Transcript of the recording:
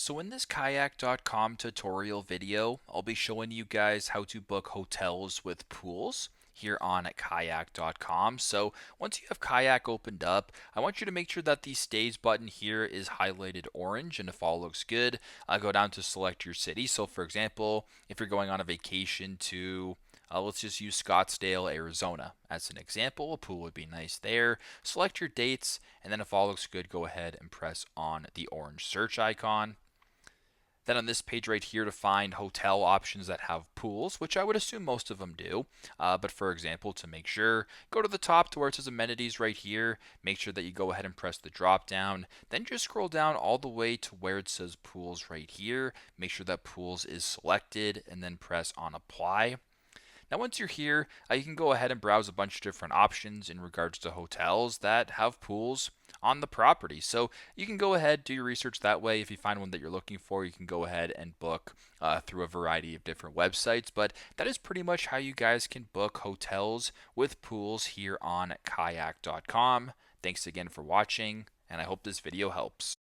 So in this kayak.com tutorial video, I'll be showing you guys how to book hotels with pools here on kayak.com. So once you have kayak opened up, I want you to make sure that the stays button here is highlighted orange, and if all looks good, go down to select your city. So for example, if you're going on a vacation to let's just use Scottsdale, Arizona as an example. A pool would be nice there. Select your dates, and then if all looks good, go ahead and press on the orange search icon. Then on this page right here to find hotel options that have pools, which I would assume most of them do. But for example, to make sure, go to the top to where it says amenities right here. Make sure that you go ahead and press the drop down. Then just scroll down all the way to where it says pools right here. Make sure that pools is selected and then press on apply. Now, once you're here, you can go ahead and browse a bunch of different options in regards to hotels that have pools on the property. So you can go ahead, do your research that way. If you find one that you're looking for, you can go ahead and book through a variety of different websites. But that is pretty much how you guys can book hotels with pools here on kayak.com. Thanks again for watching, and I hope this video helps.